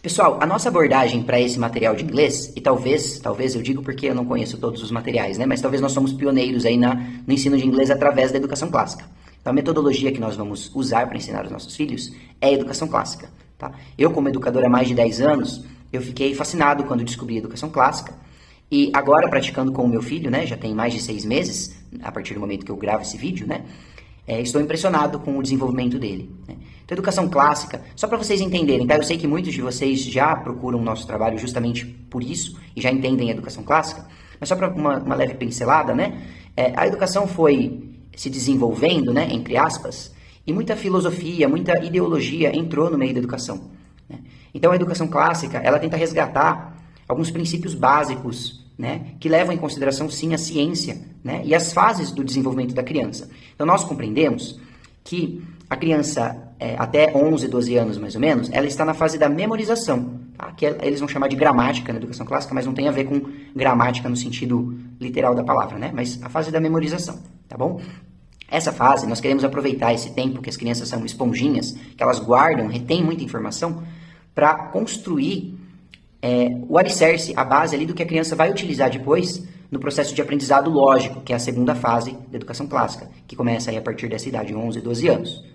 Pessoal, a nossa abordagem para esse material de inglês, e talvez eu digo porque eu não conheço todos os materiais, né? Mas talvez nós somos pioneiros aí no ensino de inglês através da educação clássica. Então a metodologia que nós vamos usar para ensinar os nossos filhos é a educação clássica, tá? Eu, como educador há mais de 10 anos, eu fiquei fascinado quando descobri a educação clássica. E agora, praticando com o meu filho, né? Já tem mais de 6 meses, a partir do momento que eu gravo esse vídeo, né? Estou impressionado com o desenvolvimento dele, né? Então, educação clássica, só para vocês entenderem, tá? Eu sei que muitos de vocês já procuram o nosso trabalho justamente por isso, e já entendem a educação clássica, mas só para uma leve pincelada, né? A educação foi se desenvolvendo, né, entre aspas, e muita filosofia, muita ideologia entrou no meio da educação, né? Então, a educação clássica, ela tenta resgatar alguns princípios básicos, né, que levam em consideração, sim, a ciência, né, e as fases do desenvolvimento da criança. Então, nós compreendemos que a criança, até 11, 12 anos, mais ou menos, ela está na fase da memorização, tá? Que eles vão chamar de gramática na educação clássica, mas não tem a ver com gramática no sentido literal da palavra, né? Mas a fase da memorização, tá bom? Essa fase, nós queremos aproveitar esse tempo que as crianças são esponjinhas, que elas guardam, retêm muita informação, para construir o alicerce, a base ali do que a criança vai utilizar depois no processo de aprendizado lógico, que é a segunda fase da educação clássica, que começa aí a partir dessa idade, 11, 12 anos.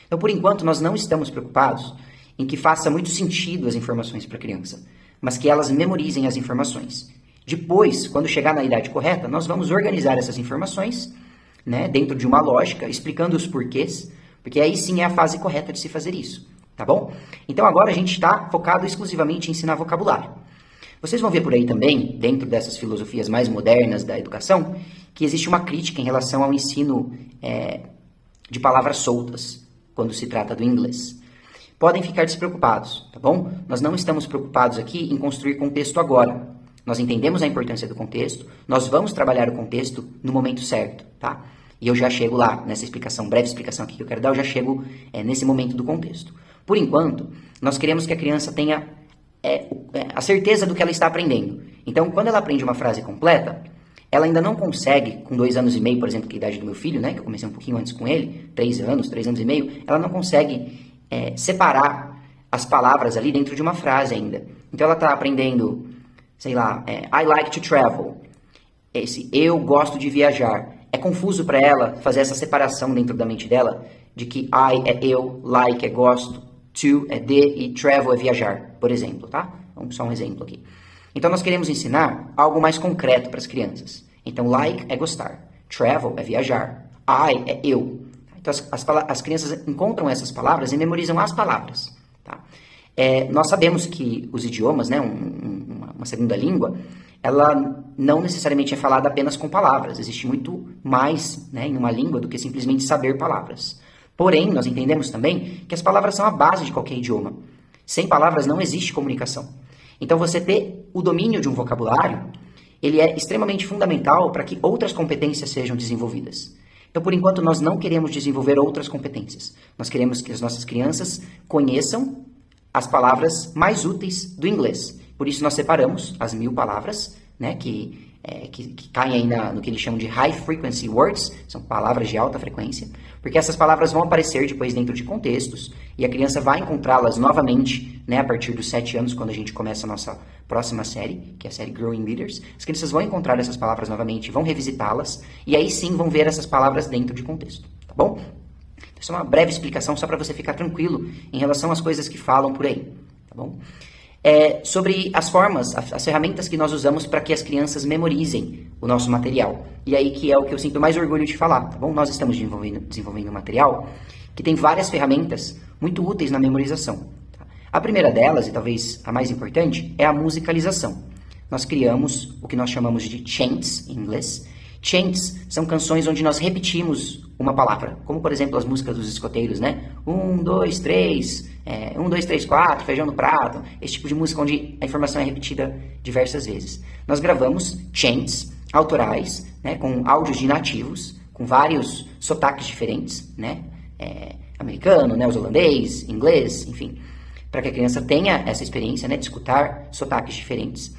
Então, por enquanto, nós não estamos preocupados em que faça muito sentido as informações para a criança, mas que elas memorizem as informações. Depois, quando chegar na idade correta, nós vamos organizar essas informações, né, dentro de uma lógica, explicando os porquês, porque aí sim é a fase correta de se fazer isso, tá bom? Então agora a gente está focado exclusivamente em ensinar vocabulário. Vocês vão ver por aí também, dentro dessas filosofias mais modernas da educação, que existe uma crítica em relação ao ensino de palavras soltas, quando se trata do inglês. Podem ficar despreocupados, tá bom? Nós não estamos preocupados aqui em construir contexto agora. Nós entendemos a importância do contexto, nós vamos trabalhar o contexto no momento certo, tá? E eu já chego lá, nessa explicação, breve explicação aqui que eu quero dar, eu já chego nesse momento do contexto. Por enquanto, nós queremos que a criança tenha a certeza do que ela está aprendendo. Então, quando ela aprende uma frase completa, ela ainda não consegue, com 2 anos e meio, por exemplo, que é a idade do meu filho, né, que eu comecei um pouquinho antes com ele, 3 anos e meio, ela não consegue separar as palavras ali dentro de uma frase ainda. Então, ela está aprendendo, sei lá, I like to travel. Esse eu gosto de viajar. É confuso para ela fazer essa separação dentro da mente dela, de que I é eu, like é gosto, to é de e travel é viajar, por exemplo, tá? Vamos só um exemplo aqui. Então, nós queremos ensinar algo mais concreto para as crianças. Então, like é gostar, travel é viajar, I é eu. Então, as crianças encontram essas palavras e memorizam as palavras, tá? Nós sabemos que os idiomas, né, uma segunda língua, ela não necessariamente é falada apenas com palavras. Existe muito mais, né, em uma língua do que simplesmente saber palavras. Porém, nós entendemos também que as palavras são a base de qualquer idioma. Sem palavras não existe comunicação. Então, você ter o domínio de um vocabulário, ele é extremamente fundamental para que outras competências sejam desenvolvidas. Então, por enquanto, nós não queremos desenvolver outras competências. Nós queremos que as nossas crianças conheçam as palavras mais úteis do inglês. Por isso, nós separamos as 1000 palavras, né, que caem aí no que eles chamam de high frequency words, são palavras de alta frequência, porque essas palavras vão aparecer depois dentro de contextos e a criança vai encontrá-las novamente, né, a partir dos 7 anos, quando a gente começa a nossa próxima série, que é a série Growing Leaders. As crianças vão encontrar essas palavras novamente, vão revisitá-las e aí sim vão ver essas palavras dentro de contexto, tá bom? Isso é uma breve explicação só para você ficar tranquilo em relação às coisas que falam por aí, tá bom? Sobre as formas, as ferramentas que nós usamos para que as crianças memorizem o nosso material. E aí que é o que eu sinto mais orgulho de falar, tá bom? Nós estamos desenvolvendo um material que tem várias ferramentas muito úteis na memorização. Tá? A primeira delas, e talvez a mais importante, é a musicalização. Nós criamos o que nós chamamos de chants, em inglês. Chants são canções onde nós repetimos uma palavra, como por exemplo as músicas dos escoteiros, né? 1, 2, 3, 1, 2, 3, 4, feijão no prato, esse tipo de música onde a informação é repetida diversas vezes. Nós gravamos chants autorais, né, com áudios de nativos, com vários sotaques diferentes, né? Americano, neozelandês, inglês, enfim, para que a criança tenha essa experiência, né, de escutar sotaques diferentes,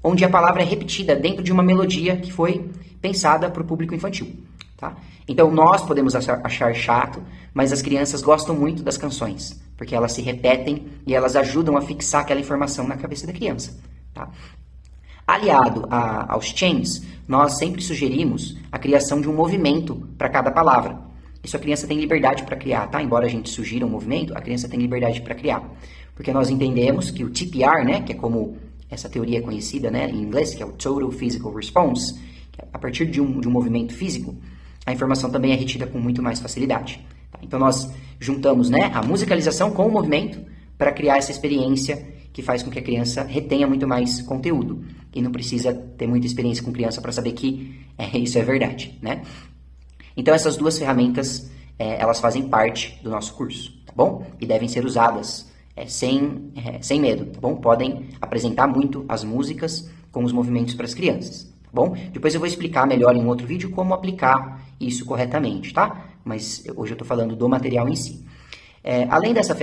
onde a palavra é repetida dentro de uma melodia que foi pensada para o público infantil, tá? Então, nós podemos achar chato, mas as crianças gostam muito das canções, porque elas se repetem e elas ajudam a fixar aquela informação na cabeça da criança, tá? Aliado aos chains, nós sempre sugerimos a criação de um movimento para cada palavra. Isso a criança tem liberdade para criar, tá? Embora a gente sugira um movimento, a criança tem liberdade para criar. Porque nós entendemos que o TPR, né, que é como essa teoria é conhecida, né, em inglês, que é o Total Physical Response, que a partir de um movimento físico, a informação também é retida com muito mais facilidade. Tá? Então nós juntamos, né, a musicalização com o movimento para criar essa experiência que faz com que a criança retenha muito mais conteúdo. E não precisa ter muita experiência com criança para saber que isso é verdade, né? Então essas duas ferramentas, elas fazem parte do nosso curso, tá bom? E devem ser usadas sem medo, tá bom? Podem apresentar muito as músicas com os movimentos para as crianças, tá bom? Depois eu vou explicar melhor em um outro vídeo como aplicar isso corretamente, tá? Mas hoje eu estou falando do material em si. Além dessas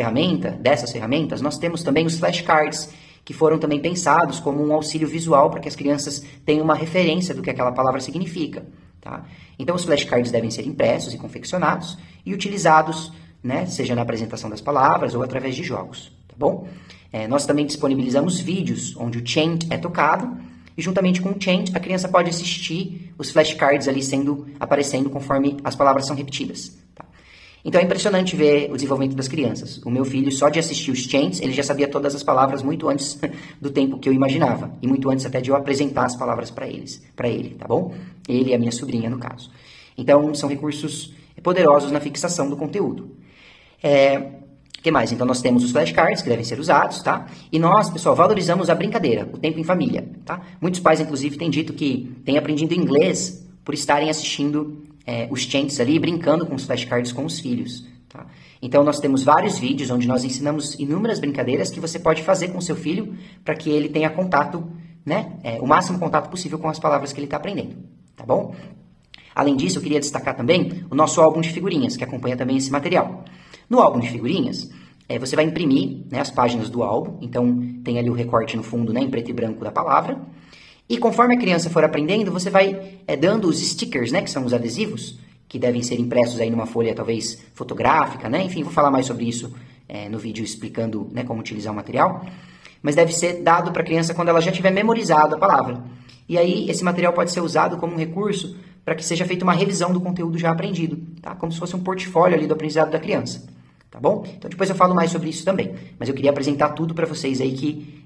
ferramentas, nós temos também os flashcards, que foram também pensados como um auxílio visual para que as crianças tenham uma referência do que aquela palavra significa. Tá? Então, os flashcards devem ser impressos e confeccionados e utilizados, né, seja na apresentação das palavras ou através de jogos. Tá bom? Nós também disponibilizamos vídeos onde o chant é tocado e, juntamente com o chant, a criança pode assistir os flashcards ali aparecendo conforme as palavras são repetidas. Tá? Então é impressionante ver o desenvolvimento das crianças. O meu filho, só de assistir os chants, ele já sabia todas as palavras muito antes do tempo que eu imaginava. E muito antes até de eu apresentar as palavras para ele, tá bom? Ele e a minha sobrinha, no caso. Então, são recursos poderosos na fixação do conteúdo. O que mais? Então, nós temos os flashcards, que devem ser usados, tá? E nós, pessoal, valorizamos a brincadeira, o tempo em família, tá? Muitos pais, inclusive, têm dito que têm aprendido inglês por estarem assistindo os chants ali, brincando com os flashcards com os filhos, tá? Então, nós temos vários vídeos onde nós ensinamos inúmeras brincadeiras que você pode fazer com o seu filho para que ele tenha contato, né? O máximo contato possível com as palavras que ele está aprendendo, tá bom? Além disso, eu queria destacar também o nosso álbum de figurinhas, que acompanha também esse material. No álbum de figurinhas, você vai imprimir, né, as páginas do álbum, então tem ali o recorte no fundo, né, em preto e branco da palavra. E conforme a criança for aprendendo, você vai dando os stickers, né, que são os adesivos, que devem ser impressos aí numa folha talvez fotográfica, né? Enfim, vou falar mais sobre isso no vídeo explicando, né, como utilizar o material. Mas deve ser dado para a criança quando ela já tiver memorizado a palavra. E aí esse material pode ser usado como um recurso para que seja feita uma revisão do conteúdo já aprendido, tá? Como se fosse um portfólio ali do aprendizado da criança, tá bom? Então depois eu falo mais sobre isso também. Mas eu queria apresentar tudo para vocês aí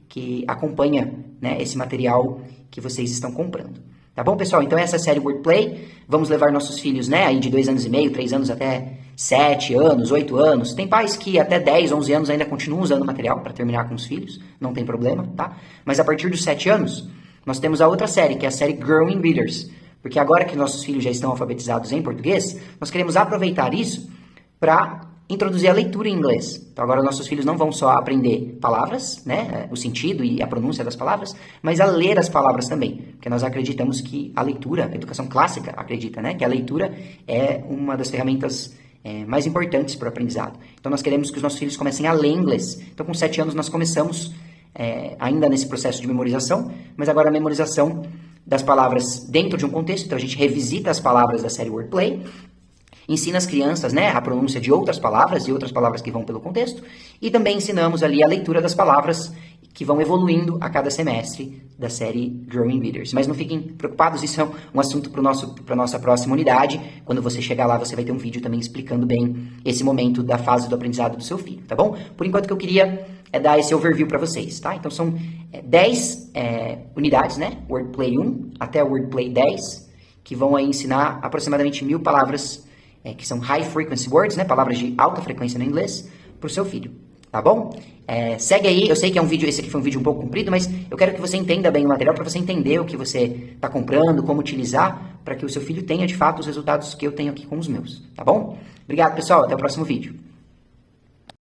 que acompanha, né, esse material que vocês estão comprando. Tá bom, pessoal? Então essa é a série Wordplay. Vamos levar nossos filhos, né, aí de 2 anos e meio, 3 anos até 7 anos, 8 anos. Tem pais que até 10, 11 anos ainda continuam usando o material para terminar com os filhos. Não tem problema, tá? Mas a partir dos 7 anos, nós temos a outra série, que é a série Growing Readers. Porque agora que nossos filhos já estão alfabetizados em português, nós queremos aproveitar isso para introduzir a leitura em inglês. Então agora nossos filhos não vão só aprender palavras, né, o sentido e a pronúncia das palavras, mas a ler as palavras também. Porque nós acreditamos que a leitura, a educação clássica acredita, né, que a leitura é uma das ferramentas mais importantes para o aprendizado. Então nós queremos que os nossos filhos comecem a ler inglês. Então com 7 anos nós começamos ainda nesse processo de memorização, mas agora a memorização das palavras dentro de um contexto. Então a gente revisita as palavras da série Wordplay, ensina as crianças, né, a pronúncia de outras palavras e outras palavras que vão pelo contexto, e também ensinamos ali a leitura das palavras que vão evoluindo a cada semestre da série Growing Readers. Mas não fiquem preocupados, isso é um assunto para a nossa próxima unidade. Quando você chegar lá, você vai ter um vídeo também explicando bem esse momento da fase do aprendizado do seu filho, tá bom? Por enquanto, o que eu queria dar esse overview para vocês, tá? Então, são 10 unidades, né? Wordplay 1 até Wordplay 10, que vão aí ensinar aproximadamente 1000 palavras que são high frequency words, né? Palavras de alta frequência no inglês, para o seu filho, tá bom? Segue aí, eu sei que esse aqui foi um vídeo um pouco comprido, mas eu quero que você entenda bem o material, para você entender o que você está comprando, como utilizar, para que o seu filho tenha, de fato, os resultados que eu tenho aqui com os meus, tá bom? Obrigado, pessoal, até o próximo vídeo.